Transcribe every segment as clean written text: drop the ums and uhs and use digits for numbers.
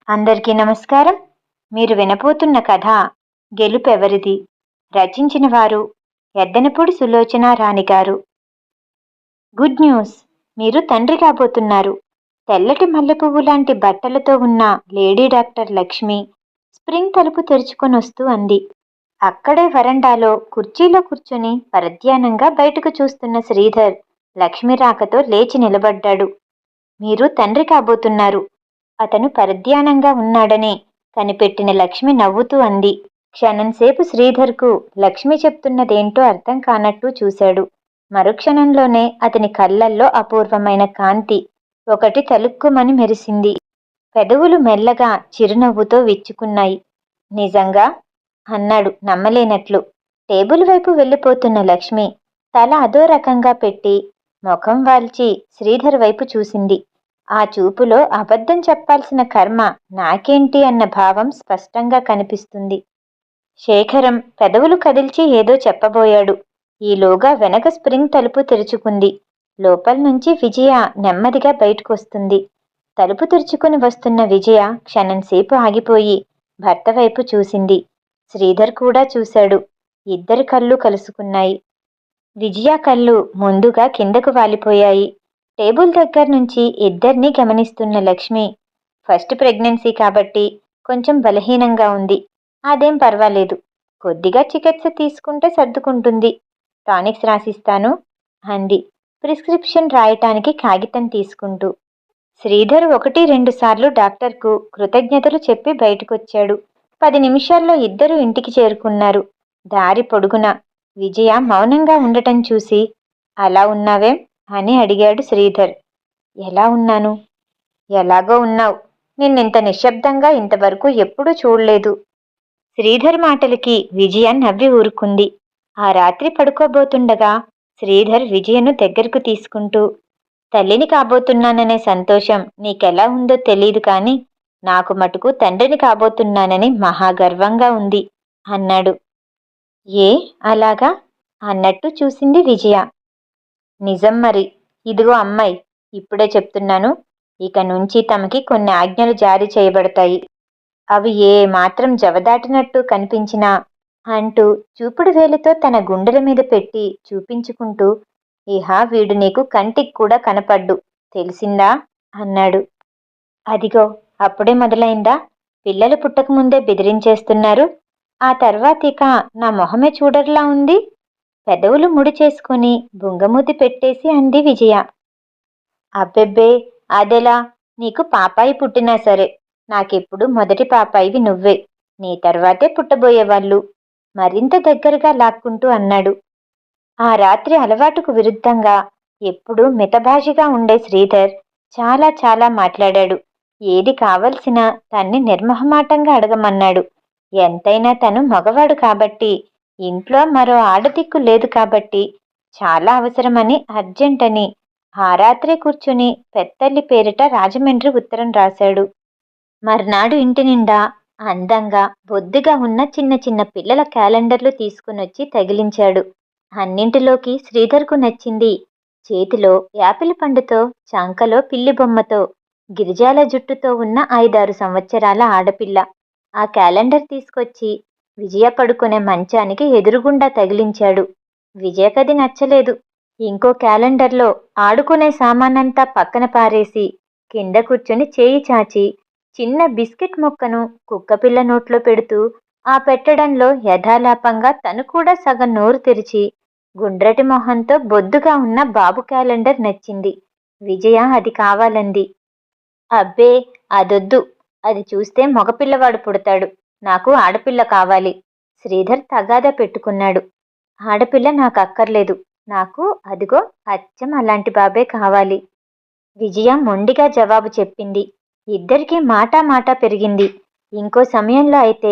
అందరికీ నమస్కారం. మీరు వినబోతున్న కథ గెలుపెవరిది? రచించిన వారు ఎద్దనపూడి సులోచన రాణి గారు. Good news! మీరు తండ్రి కాబోతున్నారు. తెల్లటి మల్లెపువ్వు లాంటి బట్టలతో ఉన్న లేడీ డాక్టర్ లక్ష్మి స్ప్రింగ్ తలుపు తెరుచుకొనొస్తూ అంది. అక్కడే వరండాలో కుర్చీలో కూర్చుని పరధ్యానంగా బయటకు చూస్తున్న శ్రీధర్ లక్ష్మి రాకతో లేచి నిలబడ్డాడు. మీరు తండ్రి కాబోతున్నారు. అతను పరధ్యానంగా ఉన్నాడని కనిపెట్టిన లక్ష్మి నవ్వుతూ అంది. క్షణంసేపు శ్రీధర్కు లక్ష్మి చెప్తున్నదేంటో అర్థం కానట్టు చూశాడు. మరుక్షణంలోనే అతని కళ్ళల్లో అపూర్వమైన కాంతి ఒకటి తలుక్కుమని మెరిసింది. పెదవులు మెల్లగా చిరునవ్వుతో విచ్చుకున్నాయి. నిజంగా? అన్నాడు నమ్మలేనట్లు. టేబుల్ వైపు వెళ్ళిపోతున్న లక్ష్మి తల అదో రకంగా పెట్టి ముఖం వాల్చి శ్రీధర్ వైపు చూసింది. ఆ చూపులో అబద్ధం చెప్పాల్సిన కర్మ నాకేంటి అన్న భావం స్పష్టంగా కనిపిస్తుంది. శేఖరం పెదవులు కదిల్చి ఏదో చెప్పబోయాడు. ఈలోగా వెనక స్ప్రింగ్ తలుపు తెరుచుకుంది. లోపల నుంచి విజయ నెమ్మదిగా బయటకొస్తుంది. తలుపు తెరుచుకుని వస్తున్న విజయ క్షణంసేపు ఆగిపోయి భర్త వైపు చూసింది. శ్రీధర్ కూడా చూశాడు. ఇద్దరి కళ్ళు కలుసుకున్నాయి. విజయ కళ్ళు ముందుగా కిందకు వాలిపోయాయి. టేబుల్ దగ్గర నుంచి ఇద్దరినీ గమనిస్తున్న లక్ష్మి ఫస్ట్ ప్రెగ్నెన్సీ కాబట్టి కొంచెం బలహీనంగా ఉంది. అదేం పర్వాలేదు. కొద్దిగా చికిత్స తీసుకుంటే సర్దుకుంటుంది. టానిక్స్ రాసిస్తాను అంది ప్రిస్క్రిప్షన్ రాయటానికి కాగితం తీసుకుంటూ. శ్రీధర్ 1-2 సార్లు డాక్టర్కు కృతజ్ఞతలు చెప్పి బయటకొచ్చాడు. 10 నిమిషాల్లో ఇద్దరూ ఇంటికి చేరుకున్నారు. దారి పొడుగున విజయ మౌనంగా ఉండటం చూసి అలా ఉన్నావేం అని అడిగాడు శ్రీధర్. ఎలా ఉన్నాను? ఎలాగో ఉన్నావు. నిన్నింత నిశ్శబ్దంగా ఇంతవరకు ఎప్పుడూ చూడలేదు. శ్రీధర్ మాటలకి విజయ నవ్వి ఊరుకుంది. ఆ రాత్రి పడుకోబోతుండగా శ్రీధర్ విజయను దగ్గరకు తీసుకుంటూ, తల్లిని కాబోతున్నాననే సంతోషం నీకెలా ఉందో తెలీదు కానీ నాకు మటుకు తండ్రిని కాబోతున్నానని మహాగర్వంగా ఉంది అన్నాడు. ఏ అలాగా అన్నట్టు చూసింది విజయ. నిజం మరి. ఇదిగో అమ్మాయి, ఇప్పుడే చెప్తున్నాను. ఇక నుంచి తమకి కొన్ని ఆజ్ఞలు జారీ చేయబడతాయి. అవి ఏ మాత్రం జవదాటినట్టు కనిపించినా అంటూ చూపుడు వేలితో తన గుండెల మీద పెట్టి చూపించుకుంటూ, ఇహ వీడు నీకు కంటికి కూడా కనపడ్డు, తెలిసిందా అన్నాడు. అదిగో అప్పుడే మొదలైందా? పిల్లలు పుట్టకముందే బెదిరించేస్తున్నారు. ఆ తర్వాతిక నా మొహమే చూడర్లా ఉంది. పెదవులు ముడి చేసుకుని బుంగమూతి పెట్టేసి అంది విజయ. అబ్బెబ్బే, అదెలా? నీకు పాపాయి పుట్టినా సరే నాకెప్పుడు మొదటి పాపాయివి నువ్వే. నీ తర్వాతే పుట్టబోయేవాళ్ళు మరింత దగ్గరగా లాక్కుంటూ అన్నాడు. ఆ రాత్రి అలవాటుకు విరుద్ధంగా ఎప్పుడూ మితభాషిగా ఉండే శ్రీధర్ చాలా చాలా మాట్లాడాడు. ఏది కావలసినా తన్ని నిర్మొహమాటంగా అడగమన్నాడు. ఎంతైనా తను మగవాడు కాబట్టి, ఇంట్లో మరో ఆడదిక్కు లేదు కాబట్టి, చాలా అవసరమని అర్జెంటని ఆ రాత్రే కూర్చుని పెత్తల్లి పేరిట రాజమండ్రి ఉత్తరం రాశాడు. మర్నాడు ఇంటి నిండా అందంగా బొద్దుగా ఉన్న చిన్న చిన్న పిల్లల క్యాలెండర్లు తీసుకునొచ్చి తగిలించాడు. అన్నింటిలోకి శ్రీధర్కు నచ్చింది చేతిలో యాపిల్ పండుతో, చంకలో పిల్లి బొమ్మతో, గిరిజాల జుట్టుతో ఉన్న 5-6 సంవత్సరాల ఆడపిల్ల. ఆ క్యాలెండర్ తీసుకొచ్చి విజయ పడుకునే మంచానికి ఎదురుగుండా తగిలించాడు. విజయకది నచ్చలేదు. ఇంకో క్యాలెండర్లో ఆడుకునే సామానంతా పక్కన పారేసి కింద కూర్చొని చేయి చాచి చిన్న బిస్కెట్ ముక్కను కుక్కపిల్ల నోట్లో పెడుతూ ఆ పెట్టడంలో యథాలాపంగా తను కూడా సగం నోరు తెరిచి గుండ్రటి మొహంతో బొద్దుగా ఉన్న బాబు క్యాలెండర్ నచ్చింది. విజయ అది కావాలంది. అబ్బే, అదొద్దు. అది చూస్తే మగపిల్లవాడు పుడతాడు. నాకు ఆడపిల్ల కావాలి. శ్రీధర్ తగాదా పెట్టుకున్నాడు. ఆడపిల్ల నాకు అక్కర్లేదు. నాకు అదిగో అచ్చం అలాంటి బాబే కావాలి. విజయ మొండిగా జవాబు చెప్పింది. ఇద్దరికీ మాటా పెరిగింది. ఇంకో సమయంలో అయితే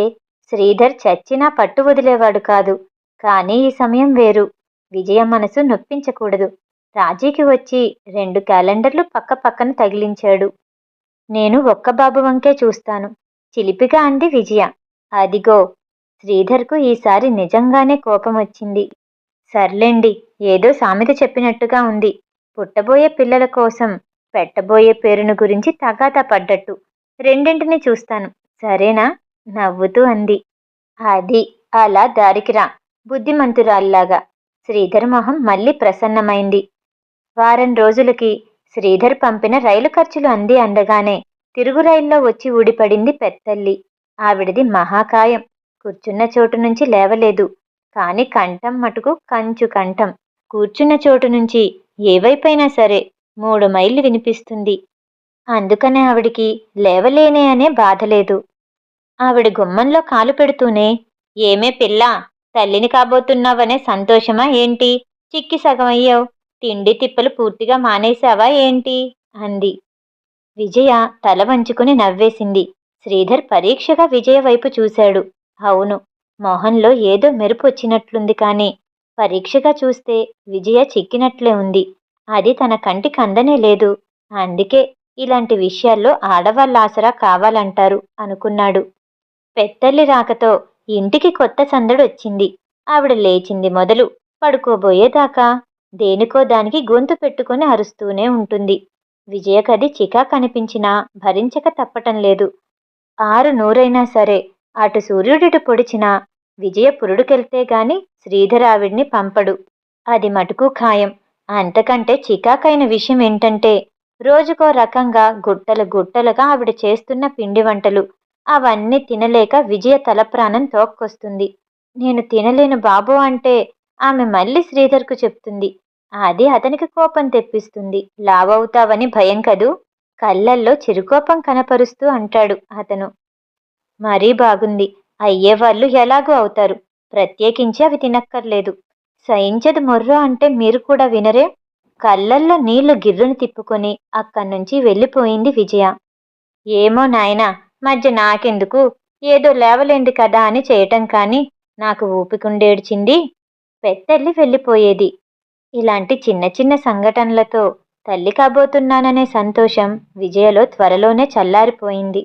శ్రీధర్ చచ్చినా పట్టు వదిలేవాడు కాదు. కానీ ఈ సమయం వేరు. విజయ మనసు నొప్పించకూడదు. రాజీకి వచ్చి 2 క్యాలెండర్లు పక్క పక్కన తగిలించాడు. నేను ఒక్క బాబు వంకే చూస్తాను చిలిపిగా అంది విజయ. అదిగో! శ్రీధర్కు ఈసారి నిజంగానే కోపం వచ్చింది. సర్లేండి, ఏదో సామెత చెప్పినట్టుగా ఉంది. పుట్టబోయే పిల్లల కోసం పెట్టబోయే పేరును గురించి తగాదా పడ్డట్టు. రెండింటిని చూస్తాను, సరేనా? నవ్వుతూ అంది. అది, అలా దారికి రా, బుద్ధిమంతురాల్లాగా. శ్రీధర్ మొహం మళ్ళీ ప్రసన్నమైంది. వారం రోజులకి శ్రీధర్ పంపిన రైలు ఖర్చులు అంది అందగానే తిరుగు రైల్లో వచ్చి ఊడిపడింది పెత్తల్లి. ఆవిడది మహాకాయం. కూర్చున్న చోటు నుంచి లేవలేదు. కాని కంఠం మటుకు కంచు కంఠం. కూర్చున్న చోటు నుంచి ఏవైపైనా సరే 3 మైళ్ళు వినిపిస్తుంది. అందుకనే ఆవిడికి లేవలేనే అనే బాధలేదు. ఆవిడ గుమ్మంలో కాలు పెడుతూనే, ఏమే పిల్లా, తల్లిని కాబోతున్నావనే సంతోషమా ఏంటి? చిక్కి సగమయ్యావు. తిండి తిప్పలు పూర్తిగా మానేశావా ఏంటి? అంది. విజయ తల వంచుకుని నవ్వేసింది. శ్రీధర్ పరీక్షగా విజయ వైపు చూశాడు. అవును, మొహంలో ఏదో మెరుపు వచ్చినట్లుంది, కాని పరీక్షగా చూస్తే విజయ చిక్కినట్లే ఉంది. అది తన కంటికి అందనే లేదు. అందుకే ఇలాంటి విషయాల్లో ఆడవాళ్ళ ఆసరా కావాలంటారు అనుకున్నాడు. పెద్దల్లి రాకతో ఇంటికి కొత్త సందడొచ్చింది. ఆవిడ లేచింది మొదలు పడుకోబోయేదాకా దేనికో దానికి గొంతు పెట్టుకుని అరుస్తూనే ఉంటుంది. విజయకది చికా కనిపించినా భరించక తప్పటం లేదు. 6 నూరైనా సరే అటు సూర్యుడిటు పొడిచినా విజయ పురుడుకెళ్తే గాని శ్రీధర్ ఆవిడ్ని పంపడు. అది మటుకు ఖాయం. అంతకంటే చికాకైన విషయం ఏంటంటే, రోజుకో రకంగా గుట్టలు గుట్టలుగా ఆవిడ చేస్తున్న పిండి వంటలు. అవన్నీ తినలేక విజయ తలప్రాణం తోక్కొస్తుంది. నేను తినలేను బాబు అంటే ఆమె మళ్ళీ శ్రీధర్కు చెప్తుంది. అది అతనికి కోపం తెప్పిస్తుంది. లావవుతావని భయం కదూ? కళ్ళల్లో చిరుకోపం కనపరుస్తూ అంటాడు అతను. మరీ బాగుంది. అయ్యేవాళ్ళు ఎలాగూ అవుతారు. ప్రత్యేకించి అవి తినక్కర్లేదు. సయించదు మొర్రో అంటే మీరు కూడా వినరే? కళ్ళల్లో నీళ్లు గిర్రును తిప్పుకొని అక్కడ్నుంచి వెళ్ళిపోయింది విజయ. ఏమో నాయనా, మధ్య నాకెందుకు, ఏదో లేవలేంది కదా అని చేయటం కాని నాకు ఊపికుండేడ్చింది. పెద్దల్లి వెళ్ళిపోయేది. ఇలాంటి చిన్న చిన్న సంఘటనలతో తల్లి కాబోతున్నాననే సంతోషం విజయలో త్వరలోనే చల్లారిపోయింది.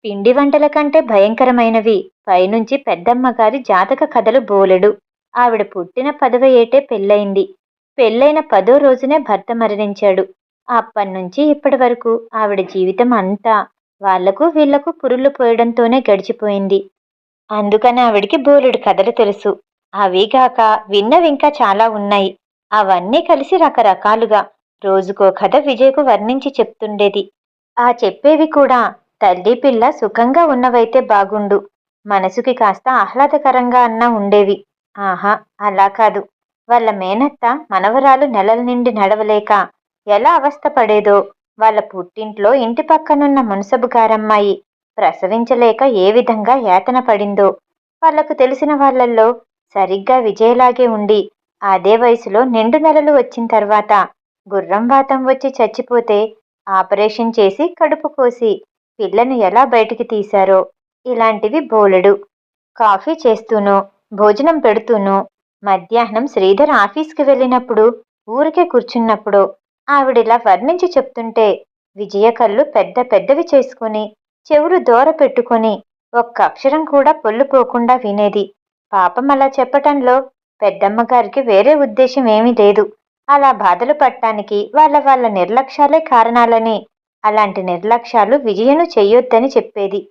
పిండి వంటల కంటే భయంకరమైనవి పైనుంచి పెద్దమ్మగారి జాతక కథలు బోలెడు. ఆవిడ పుట్టిన 10వ ఏటే పెళ్ళయింది. పెళ్ళైన 10వ రోజునే భర్త మరణించాడు. అప్పట్నుంచి ఇప్పటి వరకు ఆవిడ జీవితం అంతా వాళ్లకు వీళ్లకు పురుళ్ళు పోయడంతోనే గడిచిపోయింది. అందుకని ఆవిడికి బోలెడు కథలు తెలుసు. అవిగాక విన్నవింకా చాలా ఉన్నాయి. అవన్నీ కలిసి రకరకాలుగా రోజుకో కథ విజయకు వర్ణించి చెప్తుండేది. ఆ చెప్పేవి కూడా తల్లి పిల్ల సుఖంగా ఉన్నవైతే బాగుండు, మనసుకి కాస్త ఆహ్లాదకరంగా అన్నా ఉండేవి. ఆహా, అలా కాదు. వాళ్ళ మేనత్త మనవరాలు నెలల నిండి నడవలేక ఎలా అవస్థపడేదో, వాళ్ళ పుట్టింట్లో ఇంటి పక్కనున్న మున్సబు గారమ్మాయి ప్రసవించలేక ఏ విధంగా యాతన పడిందో, వాళ్లకు తెలిసిన వాళ్లల్లో సరిగ్గా విజయలాగే ఉండి అదే వయసులో నిండు నెలలు వచ్చిన తర్వాత గుర్రం వాతం వచ్చి చచ్చిపోతే ఆపరేషన్ చేసి కడుపు కోసి పిల్లను ఎలా బయటికి తీశారో, ఇలాంటివి బోలెడు. కాఫీ చేస్తూనో భోజనం పెడుతూనో, మధ్యాహ్నం శ్రీధర్ ఆఫీస్కి వెళ్ళినప్పుడు ఊరికే కూర్చున్నప్పుడు ఆవిడిలా వర్ణించి చెప్తుంటే విజయ కళ్ళు పెద్ద పెద్దవి చేసుకుని చెవులు దూర పెట్టుకుని ఒక్క అక్షరం కూడా పొల్లుపోకుండా వినేది. పాపం అలా చెప్పటంలో పెద్దమ్మగారికి వేరే ఉద్దేశం ఏమీ లేదు. అలా బాధలు పడటానికి వాళ్ళ నిర్లక్ష్యాలే కారణాలని, అలాంటి నిర్లక్ష్యాలు విజయను చెయ్యొద్దని చెప్పేది.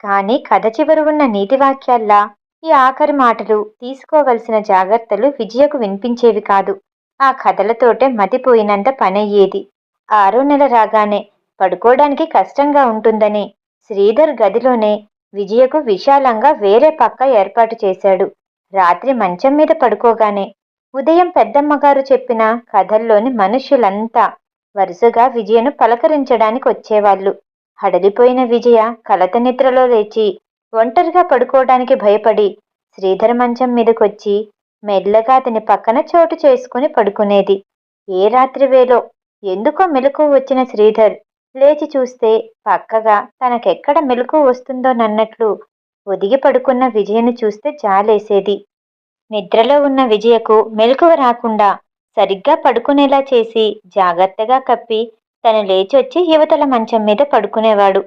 కాని కథ చివరి ఉన్న నీతివాక్యాల్లా ఈ ఆఖరి మాటలు, తీసుకోవలసిన జాగ్రత్తలు విజయకు వినిపించేవి కాదు. ఆ కథలతోటే మతిపోయినంత పనయ్యేది. 6వ నెల రాగానే పడుకోవడానికి కష్టంగా ఉంటుందని శ్రీధర్ గదిలోనే విజయకు విశాలంగా వేరే పక్క ఏర్పాటు చేశాడు. రాత్రి మంచం మీద పడుకోగానే ఉదయం పెద్దమ్మగారు చెప్పిన కథల్లోని మనుష్యులంతా వరుసగా విజయను పలకరించడానికి వచ్చేవాళ్లు. హడలిపోయిన విజయ కలత నిద్రలో లేచి ఒంటరిగా పడుకోవడానికి భయపడి శ్రీధర్ మంచం మీదకొచ్చి మెల్లగా అతని పక్కన చోటు చేసుకుని పడుకునేది. ఏ రాత్రి వేళో ఎందుకో మెలకువ వచ్చిన శ్రీధర్ లేచి చూస్తే పక్కగా తనకెక్కడ మెలకువ వస్తుందోనన్నట్లు ఒదిగి పడుకున్న విజయను చూస్తే జాలేసేది. నిద్రలో ఉన్న విజయకు మెలకువ రాకుండా సరిగ్గా పడుకునేలా చేసి జాగ్రత్తగా కప్పి తను లేచొచ్చి యువతల మంచం మీద పడుకునేవాడు.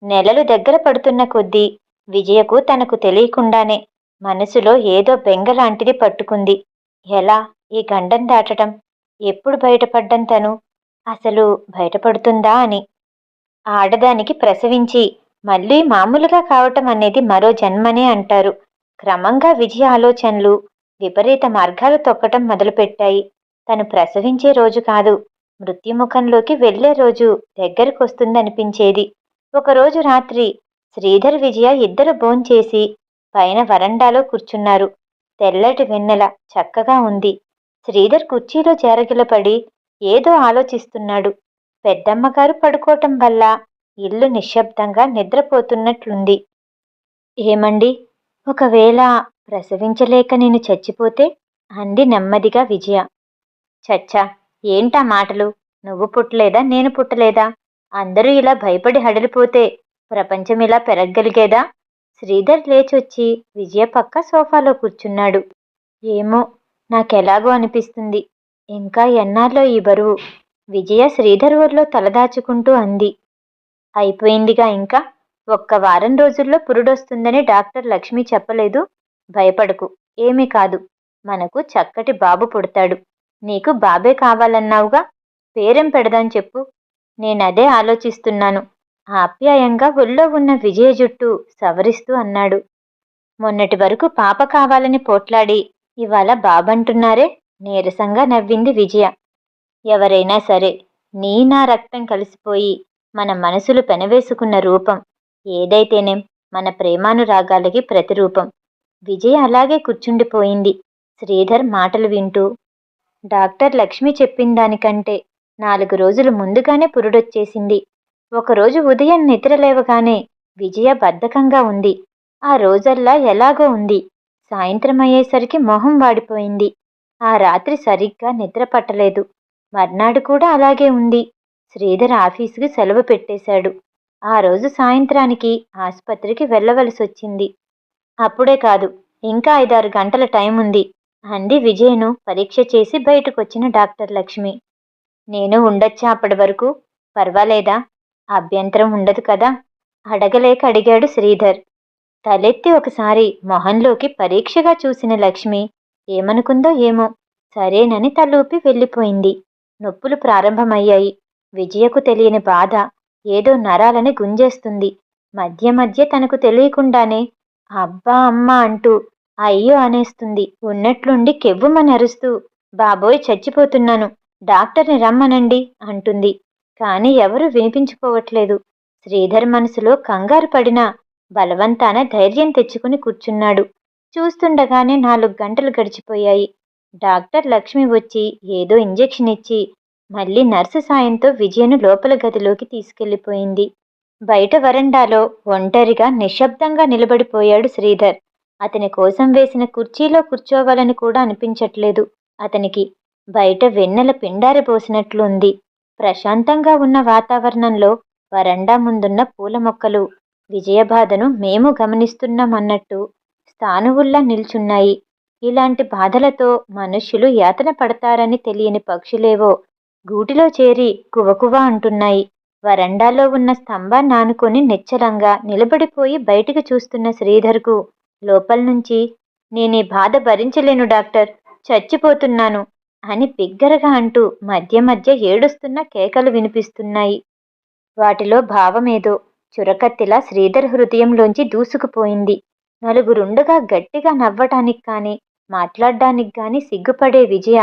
నెలలు దగ్గర పడుతున్న కొద్దీ విజయకు తనకు తెలియకుండానే మనసులో ఏదో బెంగలాంటిది పట్టుకుంది. ఎలా ఈ గండం దాటటం? ఎప్పుడు బయటపడ్డం తను? అసలు బయటపడుతుందా అని. ఆడదానికి ప్రసవించి మళ్ళీ మామూలుగా కావటం అనేది మరో జన్మనే అంటారు. క్రమంగా విజయ ఆలోచనలు విపరీత మార్గాలు తొక్కటం మొదలుపెట్టాయి. తను ప్రసవించే రోజు కాదు, మృత్యుముఖంలోకి వెళ్లే రోజు దగ్గరకొస్తుందనిపించేది. ఒకరోజు రాత్రి శ్రీధర్, విజయ ఇద్దరు భోంచేసి పైన వరండాలో కూర్చున్నారు. తెల్లటి వెన్నెల చక్కగా ఉంది. శ్రీధర్ కుర్చీలో జారగిలపడి ఏదో ఆలోచిస్తున్నాడు. పెద్దమ్మగారు పడుకోవటం వల్ల ఇల్లు నిశ్శబ్దంగా నిద్రపోతున్నట్లుంది. ఏమండి, ఒకవేళ ప్రసవించలేక నేను చచ్చిపోతే? అంది నెమ్మదిగా విజయ. చచ్చా, ఏంటా మాటలు? నువ్వు పుట్టలేదా, నేను పుట్టలేదా? అందరూ ఇలా భయపడి హడలిపోతే ప్రపంచం ఇలా పెరగగలిగేదా? శ్రీధర్ లేచొచ్చి విజయ పక్క సోఫాలో కూర్చున్నాడు. ఏమో, నాకెలాగో అనిపిస్తుంది. ఇంకా ఎన్నాళ్ళో ఈ బరువు? విజయ శ్రీధర్ ఊర్లో తలదాచుకుంటూ అంది. అయిపోయిందిగా ఇంకా. ఒక్క వారం రోజుల్లో పురుడొస్తుందని డాక్టర్ లక్ష్మి చెప్పలేదు? భయపడకు, ఏమీ కాదు. మనకు చక్కటి బాబు పుడతాడు. నీకు బాబే కావాలన్నావుగా, పేరేం పెడదాం చెప్పు? నేనదే ఆలోచిస్తున్నాను. ఆప్యాయంగా ఒళ్ళో ఉన్న విజయ జుట్టు సవరిస్తూ అన్నాడు. మొన్నటి వరకు పాప కావాలని పోట్లాడి ఇవాళ బాబంటున్నారే? నీరసంగా నవ్వింది విజయ. ఎవరైనా సరే, నీ నా రక్తం కలిసిపోయి మన మనసులు పెనవేసుకున్న రూపం ఏదైతేనేం మన ప్రేమానురాగాలకి ప్రతిరూపం. విజయ అలాగే కూర్చుండిపోయింది శ్రీధర్ మాటలు వింటూ. డాక్టర్ లక్ష్మి చెప్పిన దానికంటే 4 రోజులు ముందుగానే పురుడొచ్చేసింది. ఒకరోజు ఉదయం నిద్రలేవగానే విజయ బద్ధకంగా ఉంది. ఆ రోజల్లా ఎలాగో ఉంది. సాయంత్రం అయ్యేసరికి మొహం వాడిపోయింది. ఆ రాత్రి సరిగ్గా నిద్ర పట్టలేదు. మర్నాడు కూడా అలాగే ఉంది. శ్రీధర్ ఆఫీసుకి సెలవు పెట్టేశాడు. ఆ రోజు సాయంత్రానికి ఆసుపత్రికి వెళ్ళవలసొచ్చింది. అప్పుడే కాదు, ఇంకా 5-6 గంటల టైం ఉంది అంది విజయను పరీక్ష చేసి బయటకొచ్చిన డాక్టర్ లక్ష్మి. నేను ఉండొచ్చా అప్పటి వరకు? పర్వాలేదా? అభ్యంతరం ఉండదు కదా? అడగలేక అడిగాడు శ్రీధర్. తలెత్తి ఒకసారి మొహంలోకి పరీక్షగా చూసిన లక్ష్మి ఏమనుకుందో ఏమో, సరేనని తలూపి వెళ్ళిపోయింది. నొప్పులు ప్రారంభమయ్యాయి. విజయకు తెలియని బాధ ఏదో నరాలని గుంజేస్తుంది. మధ్య మధ్య తనకు తెలియకుండానే అబ్బా అమ్మా అంటూ అయ్యో అనేస్తుంది. ఉన్నట్లుండి కెవ్వుమని అరుస్తూ బాబోయ్ చచ్చిపోతున్నాను, డాక్టర్ని రమ్మనండి అంటుంది. కాని ఎవరూ వినిపించుకోవట్లేదు. శ్రీధర్ మనసులో కంగారు పడినా బలవంతాన ధైర్యం తెచ్చుకుని కూర్చున్నాడు. చూస్తుండగానే 4 గంటలు గడిచిపోయాయి. డాక్టర్ లక్ష్మి వచ్చి ఏదో ఇంజెక్షన్ ఇచ్చి మళ్ళీ నర్సు సాయంతో విజయను లోపల గదిలోకి తీసుకెళ్లిపోయింది. బయట వరండాలో ఒంటరిగా నిశ్శబ్దంగా నిలబడిపోయాడు శ్రీధర్. అతని కోసం వేసిన కుర్చీలో కూర్చోవాలని కూడా అనిపించట్లేదు అతనికి. బయట వెన్నెల పిండారబోసినట్లుంది. ప్రశాంతంగా ఉన్న వాతావరణంలో వరండా ముందున్న పూల మొక్కలు విజయబాధను మేము గమనిస్తున్నామన్నట్టు స్థానువుల్లా నిల్చున్నాయి. ఇలాంటి బాధలతో మనుష్యులు యాతన పడతారని తెలియని పక్షులేవో గూటిలో చేరి కువకువ అంటున్నాయి. వరండాలో ఉన్న స్తంభాన్ని ఆనుకొని నిశ్చలంగా నిలబడిపోయి బయటికి చూస్తున్న శ్రీధర్కు లోపల్నుంచి నేనీ బాధ భరించలేను డాక్టర్, చచ్చిపోతున్నాను అని బిగ్గరగా అంటూ మధ్య మధ్య ఏడుస్తున్న కేకలు వినిపిస్తున్నాయి. వాటిలో భావమేదో చురకత్తిలా శ్రీధర్ హృదయంలోంచి దూసుకుపోయింది. నలుగురుండగా గట్టిగా నవ్వటానికి కానీ మాట్లాడ్డానికి కానీ సిగ్గుపడే విజయ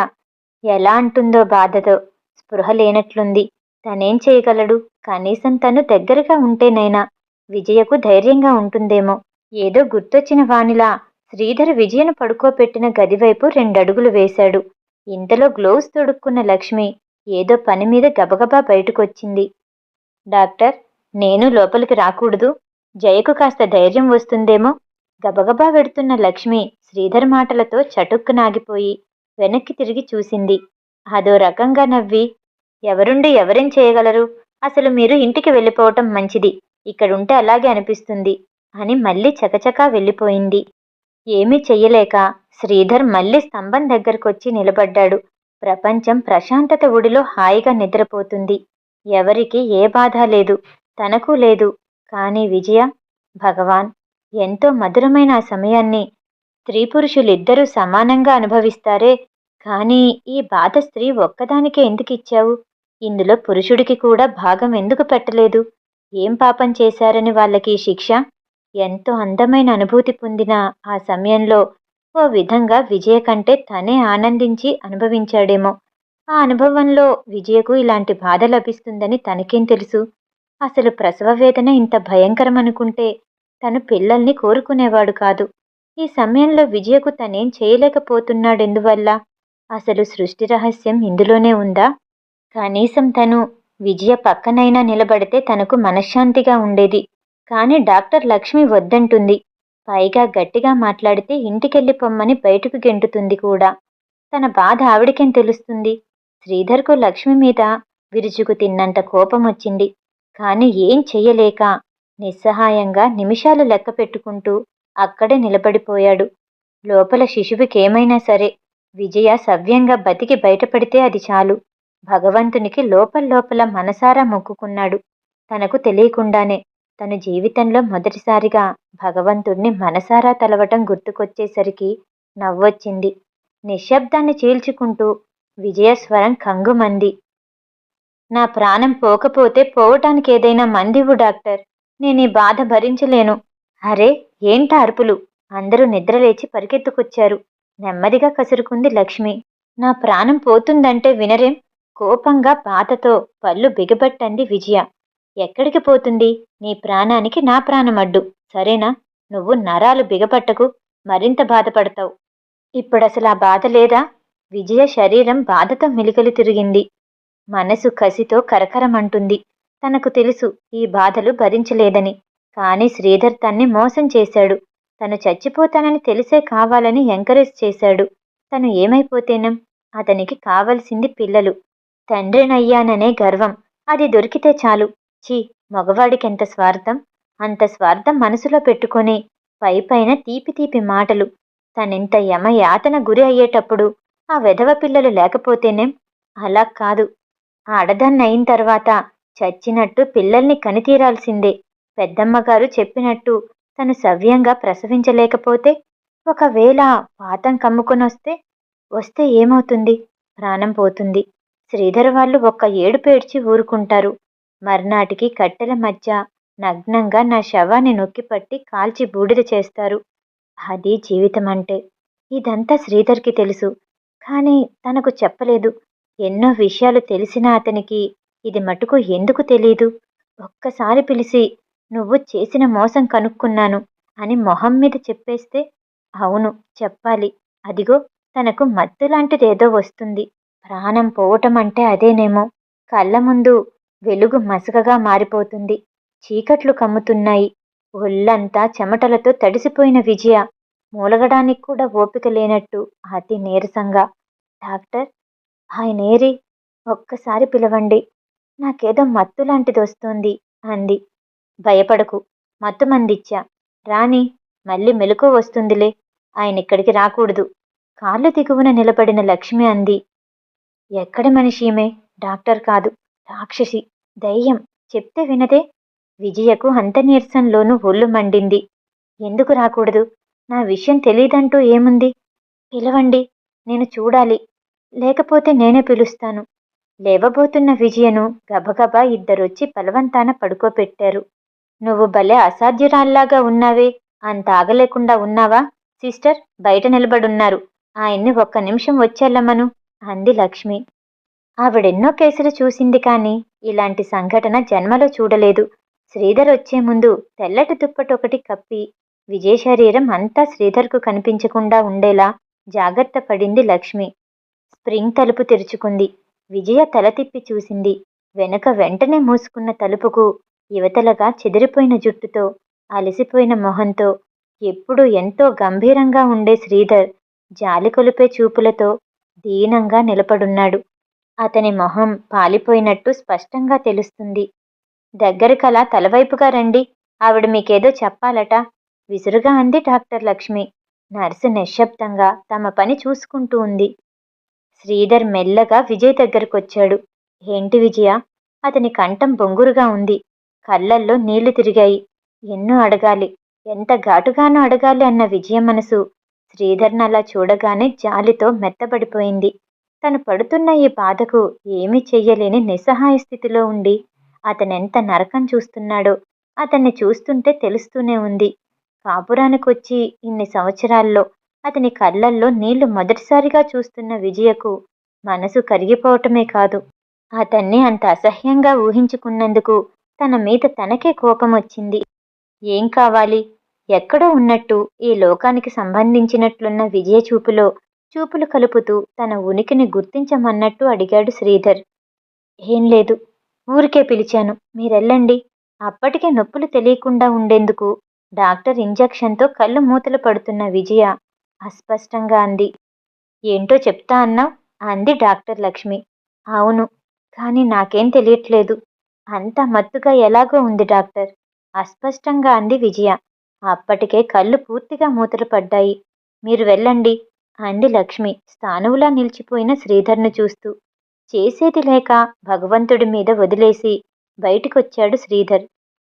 ఎలా అంటుందో బాధతో. స్పృహ లేనట్లుంది. తనేం చేయగలడు? కనీసం తను దగ్గరగా ఉంటేనైనా విజయకు ధైర్యంగా ఉంటుందేమో. ఏదో గుర్తొచ్చిన వానిలా శ్రీధర్ విజయను పడుకోపెట్టిన గదివైపు 2 అడుగులు వేశాడు. ఇంతలో గ్లోవ్స్ తొడుక్కున్న లక్ష్మి ఏదో పని మీద గబగబా బయటకొచ్చింది. డాక్టర్, నేను లోపలికి రాకూడదు? జయకు కాస్త ధైర్యం వస్తుందేమో. గబగబా వెడుతున్న లక్ష్మి శ్రీధర్ మాటలతో చటుక్కునాగిపోయి వెనక్కి తిరిగి చూసింది. అదో రకంగా నవ్వి, ఎవరుండి ఎవరేం చేయగలరు? అసలు మీరు ఇంటికి వెళ్ళిపోవటం మంచిది. ఇక్కడుంటే అలాగే అనిపిస్తుంది అని మళ్ళీ చకచకా వెళ్ళిపోయింది. ఏమీ చెయ్యలేక శ్రీధర్ మళ్ళీ స్తంభం దగ్గరకొచ్చి నిలబడ్డాడు. ప్రపంచం ప్రశాంతత ఒడిలో హాయిగా నిద్రపోతుంది. ఎవరికి ఏ బాధ లేదు, తనకు లేదు. కానీ విజయ, భగవాన్, ఎంతో మధురమైన ఆ సమయాన్ని స్త్రీ పురుషులిద్దరూ సమానంగా అనుభవిస్తారే. కానీ ఈ బాధ స్త్రీ ఒక్కదానికే ఎందుకిచ్చావు? ఇందులో పురుషుడికి కూడా భాగం ఎందుకు పెట్టలేదు? ఏం పాపం చేశారని వాళ్ళకి ఈ శిక్ష? ఎంతో అందమైన అనుభూతి పొందిన ఆ సమయంలో ఓ విధంగా విజయ కంటే తనే ఆనందించి అనుభవించాడేమో. ఆ అనుభవంలో విజయకు ఇలాంటి బాధ లభిస్తుందని తనకేం తెలుసు? అసలు ప్రసవ వేదన ఇంత భయంకరమనుకుంటే తను పిల్లల్ని కోరుకునేవాడు కాదు. ఈ సమయంలో విజయకు తనేం చేయలేకపోతున్నాడెందువల్ల? అసలు సృష్టి రహస్యం ఇందులోనే ఉందా? కనీసం తను విజయ పక్కనైనా నిలబడితే తనకు మనశ్శాంతిగా ఉండేది. కాని డాక్టర్ లక్ష్మి వద్దంటుంది. పైగా గట్టిగా మాట్లాడితే ఇంటికెళ్ళి పొమ్మని బయటకు గెంటుతుంది కూడా. తన బాధ ఆవిడకేం తెలుస్తుంది? శ్రీధర్కు లక్ష్మి మీద విరుచుకు తిన్నంత కోపమొచ్చింది. కాని ఏం చెయ్యలేక నిస్సహాయంగా నిమిషాలు లెక్క పెట్టుకుంటూ అక్కడే నిలబడిపోయాడు. లోపల శిశువుకేమైనా సరే విజయ సవ్యంగా బతికి బయటపడితే అది చాలు. భగవంతునికి లోపల మనసారా మొక్కుకున్నాడు. తనకు తెలియకుండానే తన జీవితంలో మొదటిసారిగా భగవంతుణ్ణి మనసారా తలవటం గుర్తుకొచ్చేసరికి నవ్వొచ్చింది. నిశ్శబ్దాన్ని చీల్చుకుంటూ విజయ స్వరం కంగుమంది. నా ప్రాణం పోకపోతే పోవటానికి ఏదైనా మందివ్వు డాక్టర్. నేనీ బాధ భరించలేను. అరే, ఏంటా అరుపులు? అందరూ నిద్రలేచి పరిగెత్తుకొచ్చారు. నెమ్మదిగా కసురుకుంది లక్ష్మి. నా ప్రాణం పోతుందంటే వినరేం? కోపంగా బాధతో పళ్ళు బిగబట్టంది విజయ. ఎక్కడికి పోతుంది? నీ ప్రాణానికి నా ప్రాణమడ్డు. సరేనా? నువ్వు నరాలు బిగపట్టకు, మరింత బాధపడతావు. ఇప్పుడసలు ఆ బాధ లేదా? విజయ శరీరం బాధతో మిలికలు తిరిగింది. మనసు కసితో కరకరమంటుంది. తనకు తెలుసు ఈ బాధలు భరించలేదని. కాని శ్రీధర్ తన్ని మోసం చేశాడు. తను చచ్చిపోతానని తెలిసే కావాలని ఎంకరేజ్ చేశాడు. తను ఏమైపోతేనం? అతనికి కావలసింది పిల్లలు. తండ్రినయ్యాననే గర్వం. అది దొరికితే చాలు. ఛీ, మగవాడికెంత స్వార్థం! అంత స్వార్థం మనసులో పెట్టుకొని పైపైన తీపి తీపి మాటలు. తనింత యమయాతన గురి అయ్యేటప్పుడు ఆ వెధవ పిల్లలు లేకపోతేనేం? అలా కాదు. ఆడదాన్నయిన తర్వాత చచ్చినట్టు పిల్లల్ని కనితీరాల్సిందే. పెద్దమ్మగారు చెప్పినట్టు తను సవ్యంగా ప్రసవించలేకపోతే, ఒకవేళ వాతం కమ్ముకొనొస్తే వస్తే ఏమవుతుంది? ప్రాణం పోతుంది. శ్రీధర్ వాళ్ళు ఒక్క ఏడుపేడ్చి ఊరుకుంటారు. మర్నాటికి కట్టెల మధ్య నగ్నంగా నా శవాన్ని నొక్కిపట్టి కాల్చి బూడిద చేస్తారు. అది జీవితమంటే. ఇదంతా శ్రీధర్కి తెలుసు. కాని తనకు చెప్పలేదు. ఎన్నో విషయాలు తెలిసినా అతనికి ఇది మటుకు ఎందుకు తెలీదు? ఒక్కసారి పిలిచి నువ్వు చేసిన మోసం కనుక్కున్నాను అని మొహం మీద చెప్పేస్తే, అవును చెప్పాలి. అదిగో తనకు మత్తులాంటిదేదో వస్తుంది. ప్రాణం పోవటం అంటే అదేనేమో. కళ్ళ ముందు వెలుగు మసకగా మారిపోతుంది. చీకట్లు కమ్ముతున్నాయి. ఒళ్ళంతా చెమటలతో తడిసిపోయిన విజయ మూలగడానికి కూడా ఓపిక లేనట్టు అతి నీరసంగా, డాక్టర్, ఆయనేరి, ఒక్కసారి పిలవండి. నాకేదో మత్తు లాంటిదొస్తోంది అంది. భయపడకు, మత్తు మందిచ్చా. రాని, మళ్ళీ మెలకువ వస్తుందిలే. ఆయనిక్కడికి రాకూడదు. కాళ్ళు దిగువన నిలబడిన లక్ష్మి అంది. ఎక్కడి మనిషి ఈమె? డాక్టర్ కాదు, రాక్షసి, దయ్యం. చెప్తే వినదే. విజయకు అంత నీరసంలోనూ ఒళ్ళు మండింది. ఎందుకు రాకూడదు? నా విషయం తెలీదంటూ ఏముంది? పిలవండి, నేను చూడాలి. లేకపోతే నేనే పిలుస్తాను. లేవబోతున్న విజయను గబగబా ఇద్దరొచ్చి బలవంతాన పడుకోపెట్టారు. నువ్వు భలే అసాధ్యురాల్లాగా ఉన్నావే. అంత ఆగలేకుండా ఉన్నావా? సిస్టర్ బయట నిలబడున్నారు. ఆయన్ని ఒక్క నిమిషం వచ్చేళ్ళమను అంది లక్ష్మి. ఆవిడెన్నో కేసులు చూసింది కాని ఇలాంటి సంఘటన జన్మలో చూడలేదు. శ్రీధర్ వచ్చే ముందు తెల్లటి దుప్పటొకటి కప్పి విజయ శరీరం అంతా శ్రీధర్కు కనిపించకుండా ఉండేలా జాగ్రత్త పడింది లక్ష్మి. స్ప్రింగ్ తలుపు తెరుచుకుంది. విజయ తల తిప్పి చూసింది. వెనుక వెంటనే మూసుకున్న తలుపుకు యువతలగా చెదిరిపోయిన జుట్టుతో, అలసిపోయిన మొహంతో, ఎప్పుడూ ఎంతో గంభీరంగా ఉండే శ్రీధర్ జాలి కొలిపే చూపులతో దీనంగా నిలబడున్నాడు. అతని మొహం పాలిపోయినట్టు స్పష్టంగా తెలుస్తుంది. దగ్గరకలా తలవైపుగా రండి. ఆవిడ మీకేదో చెప్పాలట విసురుగా అంది డాక్టర్ లక్ష్మి. నర్సు నిశ్శబ్దంగా తమ పని చూసుకుంటూ ఉంది. శ్రీధర్ మెల్లగా విజయ్ దగ్గరకొచ్చాడు. ఏంటి విజయ? అతని కంఠం బొంగురుగా ఉంది. కళ్ళల్లో నీళ్లు తిరిగాయి. ఎన్నో అడగాలి, ఎంత ఘాటుగానో అడగాలి అన్న విజయ మనసు శ్రీధర్నలా చూడగానే జాలితో మెత్తబడిపోయింది. తను పడుతున్న ఈ బాధకు ఏమీ చెయ్యలేని నిస్సహాయ స్థితిలో ఉండి అతనెంత నరకం చూస్తున్నాడో అతన్ని చూస్తుంటే తెలుస్తూనే ఉంది. కాపురానికొచ్చి ఇన్ని సంవత్సరాల్లో అతని కళ్ళల్లో నీళ్లు మొదటిసారిగా చూస్తున్న విజయకు మనసు కరిగిపోవటమే కాదు, అతన్ని అంత అసహ్యంగా ఊహించుకున్నందుకు తన మీద తనకే కోపమొచ్చింది. ఏం కావాలి? ఎక్కడో ఉన్నట్టు ఈ లోకానికి సంబంధించినట్లున్న విజయ చూపులో చూపులు కలుపుతూ తన ఉనికిని గుర్తించమన్నట్టు అడిగాడు శ్రీధర్. ఏం లేదు, ఊరికే పిలిచాను, మీరెళ్ళండి. అప్పటికే నొప్పులు తెలియకుండా ఉండేందుకు డాక్టర్ ఇంజెక్షన్తో కళ్ళు మూతలు పడుతున్న విజయ అస్పష్టంగా అంది. ఏంటో చెప్తా అన్నావ్? అంది డాక్టర్ లక్ష్మి. అవును, కానీ నాకేం తెలియట్లేదు. అంతా మత్తుగా ఎలాగో ఉంది డాక్టర్, అస్పష్టంగా అంది విజయ. అప్పటికే కళ్ళు పూర్తిగా మూతలు పడ్డాయి. మీరు వెళ్ళండి అంది లక్ష్మి స్థానువులా నిలిచిపోయిన శ్రీధర్ను చూస్తూ. చేసేది లేక భగవంతుడి మీద వదిలేసి బయటికొచ్చాడు శ్రీధర్.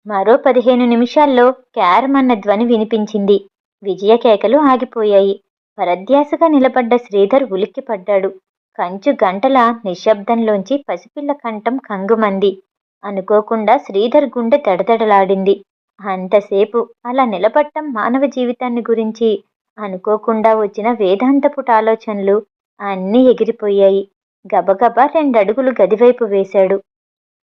మరో 15 నిమిషాల్లో క్యారమన్న ధ్వని వినిపించింది. విజయ కేకలు ఆగిపోయాయి. పరధ్యాసగా నిలబడ్డ శ్రీధర్ ఉలిక్కిపడ్డాడు. కంచు గంటల నిశ్శబ్దంలోంచి పసిపిల్ల కంఠం కంగుమంది. అనుకోకుండా శ్రీధర్ గుండె దడదడలాడింది. అంతసేపు అలా నిలబడటం మానవ జీవితాన్ని గురించి అనుకోకుండా వచ్చిన వేదాంతపుటాలోచనలు అన్నీ ఎగిరిపోయాయి. గబగబా 2 అడుగులు గదివైపు వేశాడు.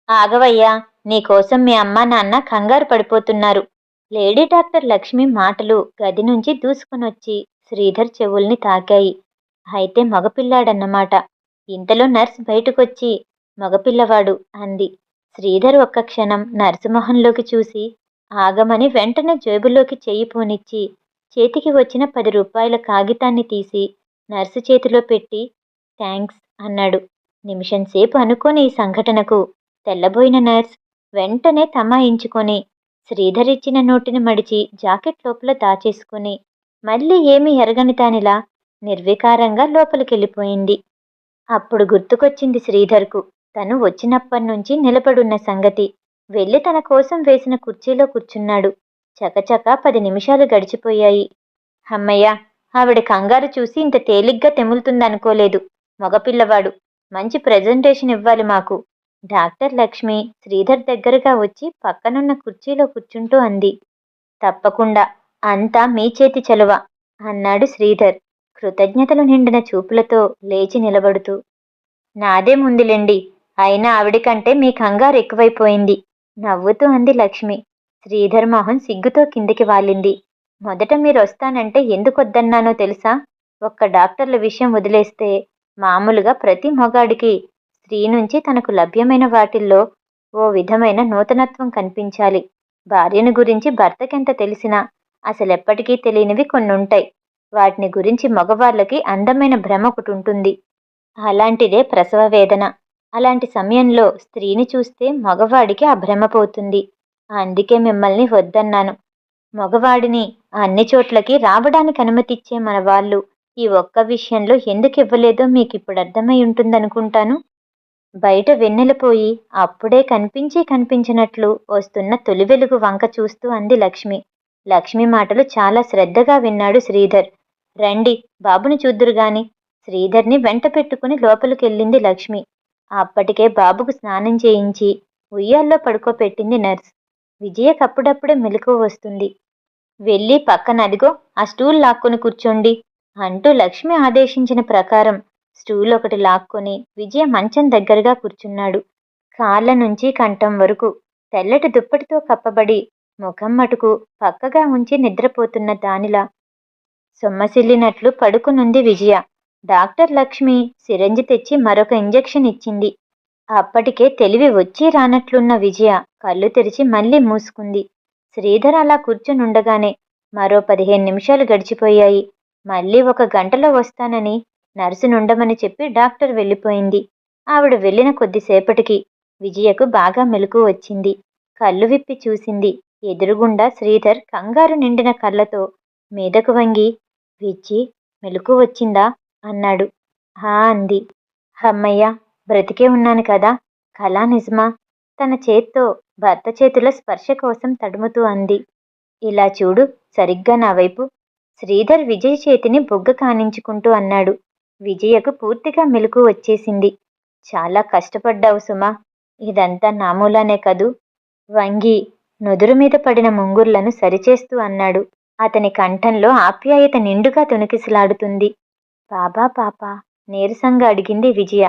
ఆగవయ్యా, నీకోసం మీ అమ్మా నాన్న కంగారు పడిపోతున్నారు. లేడీ డాక్టర్ లక్ష్మి మాటలు గది నుంచి దూసుకునొచ్చి శ్రీధర్ చెవుల్ని తాకాయి. అయితే మగపిల్లాడన్నమాట. ఇంతలో నర్స్ బయటకొచ్చి మగపిల్లవాడు అంది. శ్రీధర్ ఒక్క క్షణం నర్సుమొహంలోకి చూసి ఆగమని వెంటనే జేబులోకి చెయ్యి పోనిచ్చి చేతికి వచ్చిన 10 రూపాయల కాగితాన్ని తీసి నర్సు చేతిలో పెట్టి థ్యాంక్స్ అన్నాడు. నిమిషం సేపు అనుకోని ఈ సంఘటనకు తెల్లబోయిన నర్స్ వెంటనే తమాయించుకొని శ్రీధర్ ఇచ్చిన నోటిని మడిచి జాకెట్ లోపల దాచేసుకుని మళ్ళీ ఏమీ ఎరగని దానిలా నిర్వికారంగా లోపలికెళ్ళిపోయింది. అప్పుడు గుర్తుకొచ్చింది శ్రీధర్కు తను వచ్చినప్పటినుంచి నిలబడున్న సంగతి. వెళ్ళి తన కోసం వేసిన కుర్చీలో కూర్చున్నాడు. చకచకా 10 నిమిషాలు గడిచిపోయాయి. అమ్మయ్య, ఆవిడ కంగారు చూసి ఇంత తేలిగ్గా తెములుతుందనుకోలేదు. మగపిల్లవాడు, మంచి ప్రెజెంటేషన్ ఇవ్వాలి మాకు. డాక్టర్ లక్ష్మి శ్రీధర్ దగ్గరగా వచ్చి పక్కనున్న కుర్చీలో కూర్చుంటూ అంది. తప్పకుండా, అంతా మీ చేతి చలువ అన్నాడు శ్రీధర్ కృతజ్ఞతలు నిండిన చూపులతో లేచి నిలబడుతూ. నాదే ముందులేండి, అయినా ఆవిడికంటే మీ కంగారు ఎక్కువైపోయింది నవ్వుతూ అంది లక్ష్మి. శ్రీధర్ మొహం సిగ్గుతో కిందికి వాలింది. మొదట మీరొస్తానంటే ఎందుకొద్దన్నానో తెలుసా? ఒక్క డాక్టర్ల విషయం వదిలేస్తే మామూలుగా ప్రతి మొగాడికి స్త్రీ నుంచి తనకు లభ్యమైన వాటిల్లో ఓ విధమైన నూతనత్వం కనిపించాలి. భార్యను గురించి భర్తకెంత తెలిసినా అసలెప్పటికీ తెలియనివి కొన్నుంటాయి. వాటిని గురించి మగవాళ్ళకి అందమైన భ్రమ ఒకటి ఉంటుంది. అలాంటిదే ప్రసవ వేదన. అలాంటి సమయంలో స్త్రీని చూస్తే మగవాడికి ఆ భ్రమ పోతుంది. అందుకే మిమ్మల్ని వద్దన్నాను. మగవాడిని అన్ని చోట్లకి రావడానికి అనుమతిచ్చే మన వాళ్ళు ఈ ఒక్క విషయంలో ఎందుకు ఇవ్వలేదో మీకిప్పుడు అర్థమై ఉంటుందనుకుంటాను. బయట వెన్నెలపోయి అప్పుడే కనిపించినట్లు వస్తున్న తొలి వెలుగు వంక చూస్తూ అంది లక్ష్మి. లక్ష్మి మాటలు చాలా శ్రద్ధగా విన్నాడు శ్రీధర్. రండి, బాబుని చూద్దురుగాని. శ్రీధర్ని వెంట పెట్టుకుని లోపలికెళ్ళింది లక్ష్మి. అప్పటికే బాబుకు స్నానం చేయించి ఉయ్యాల్లో పడుకోపెట్టింది నర్స్. విజయకప్పుడప్పుడే మెలకువ వస్తుంది. వెళ్ళి పక్కన అదిగో ఆ స్టూల్ లాక్కొని కూర్చోండి అంటూ లక్ష్మి ఆదేశించిన ప్రకారం స్టూల్ ఒకటి లాక్కొని విజయ మంచం దగ్గరగా కూర్చున్నాడు. కాళ్ళ నుంచి కంఠం వరకు తెల్లటి దుప్పటితో కప్పబడి ముఖం మటుకు పక్కగా ఉంచి నిద్రపోతున్న దానిలా సొమ్మసిల్లినట్లు పడుకునుంది విజయ. డాక్టర్ లక్ష్మి సిరంజి తెచ్చి మరొక ఇంజెక్షన్ ఇచ్చింది. అప్పటికే తెలివి వచ్చి రానట్లున్న విజయ కళ్ళు తెరిచి మళ్ళీ మూసుకుంది. శ్రీధర్ అలా కూర్చునుండగానే మరో 15 నిమిషాలు గడిచిపోయాయి. మళ్ళీ 1 గంటలో వస్తానని నర్సునుండమని చెప్పి డాక్టర్ వెళ్ళిపోయింది. ఆవిడ వెళ్ళిన కొద్దిసేపటికి విజయకు బాగా మెలకువ వచ్చింది. కళ్ళు విప్పి చూసింది. ఎదురుగుండా శ్రీధర్ కంగారు నిండిన కళ్ళతో మీదకు వంగి, విజ్జి, మెలకువ వచ్చిందా అన్నాడు. హా అంది. హమ్మయ్య, బ్రతికే ఉన్నాను కదా, కళా నిజమా? తన చేత్తో భర్త చేతుల స్పర్శ కోసం తడుముతూ అంది. ఇలా చూడు సరిగ్గా నా వైపు. శ్రీధర్ విజయ్ చేతిని బొగ్గ కానించుకుంటూ అన్నాడు. విజయకు పూర్తిగా మెలకువ వచ్చేసింది. చాలా కష్టపడ్డావు సుమా. ఇదంతా నా మూలానే కదూ. వంగి నుదురు మీద పడిన ముంగుర్లను సరిచేస్తూ అన్నాడు. అతని కంఠంలో ఆప్యాయత నిండుగా తొణికిసలాడుతుంది. బాబా పాపా నీరసంగా అడిగింది విజయ.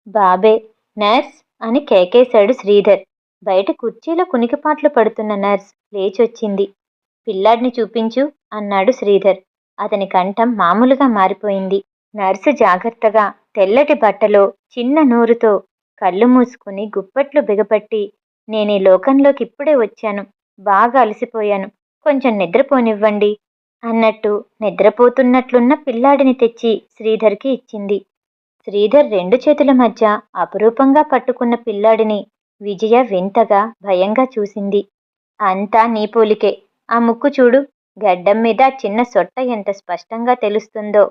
బాబే నర్స్ అని కేకేశాడు శ్రీధర్. బయట కుర్చీలో కునికిపాట్లు పడుతున్న నర్స్ లేచొచ్చింది. పిల్లాడిని చూపించు అన్నాడు శ్రీధర్. అతని కంఠం మామూలుగా మారిపోయింది. నర్సు జాగ్రత్తగా తెల్లటి బట్టలో చిన్న నూరుతో కళ్ళు మూసుకుని గుప్పట్లు బిగపట్టి, నేనీ లోకంలోకి ఇప్పుడే వచ్చాను, బాగా అలసిపోయాను, కొంచెం నిద్రపోనివ్వండి అన్నట్టు నిద్రపోతున్నట్లున్న పిల్లాడిని తెచ్చి శ్రీధర్కి ఇచ్చింది. శ్రీధర్ రెండు చేతుల మధ్య అపురూపంగా పట్టుకున్న పిల్లాడిని విజయ వింతగా భయంగా చూసింది. అంతా నీ పోలికే. ఆ ముక్కు చూడు, గడ్డం మీద చిన్న సొట్ట ఎంత స్పష్టంగా తెలుస్తుందో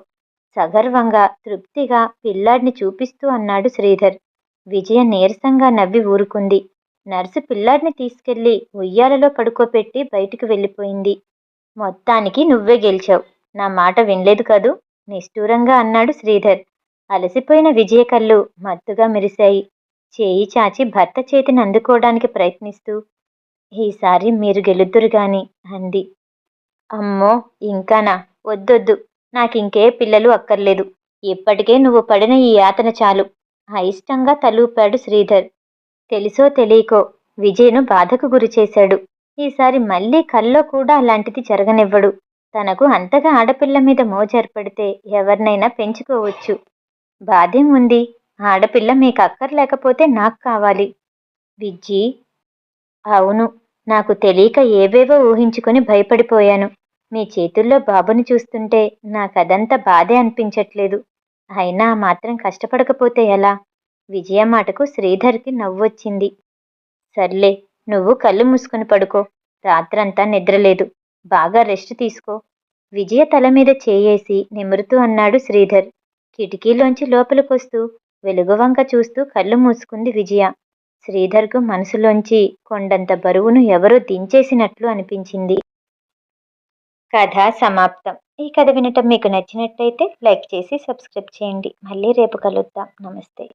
సగర్వంగా తృప్తిగా పిల్లాడిని చూపిస్తూ అన్నాడు శ్రీధర్. విజయ నీరసంగా నవ్వి ఊరుకుంది. నర్సు పిల్లాడిని తీసుకెళ్లి ఉయ్యాలలో పడుకోపెట్టి బయటికి వెళ్ళిపోయింది. మొత్తానికి నువ్వే గెలిచావు, నా మాట వినలేదు కదూ నిష్ఠూరంగా అన్నాడు శ్రీధర్. అలసిపోయిన విజయ కళ్ళు మత్తుగా మెరిశాయి. చేయి చాచి భర్త చేతిని అందుకోవడానికి ప్రయత్నిస్తూ, ఈసారి మీరు గెలుద్దురుగాని అంది. అమ్మో ఇంకానా, వద్దొద్దు, నాకింకే పిల్లలు అక్కర్లేదు, ఇప్పటికే నువ్వు పడిన ఈ యాతన చాలు అయిష్టంగా తలూపాడు శ్రీధర్. తెలుసో తెలియకో విజయ్ను బాధకు గురిచేశాడు. ఈసారి మళ్ళీ కల్లో కూడా అలాంటిది జరగనివ్వడు. తనకు అంతగా ఆడపిల్ల మీద మోజేర్పడితే ఎవరినైనా పెంచుకోవచ్చు. బాధేం ఉంది, ఆడపిల్ల మీకు అక్కర్లేకపోతే నాకు కావాలి. విజ్జి, అవును, నాకు తెలియక ఏవేవో ఊహించుకొని భయపడిపోయాను. మీ చేతుల్లో బాబుని చూస్తుంటే నాకదంతా బాధే అనిపించట్లేదు. అయినా మాత్రం కష్టపడకపోతే ఎలా? విజయ మాటకు శ్రీధర్కి నవ్వొచ్చింది. సర్లే, నువ్వు కళ్ళు మూసుకుని పడుకో, రాత్రంతా నిద్రలేదు, బాగా రెస్ట్ తీసుకో. విజయ తల మీద చేయేసి నిమురుతూ అన్నాడు శ్రీధర్. కిటికీలోంచి లోపలికొస్తూ వెలుగువంక చూస్తూ కళ్ళు మూసుకుంది విజయ. శ్రీధర్కు మనసులోంచి కొండంత బరువును ఎవరో దించేసినట్లు అనిపించింది. కథ సమాప్తం. ఈ కథ వినటం మీకు నచ్చినట్టయితే లైక్ చేసి సబ్స్క్రైబ్ చేయండి. మళ్ళీ రేపు కలుద్దాం. నమస్తే.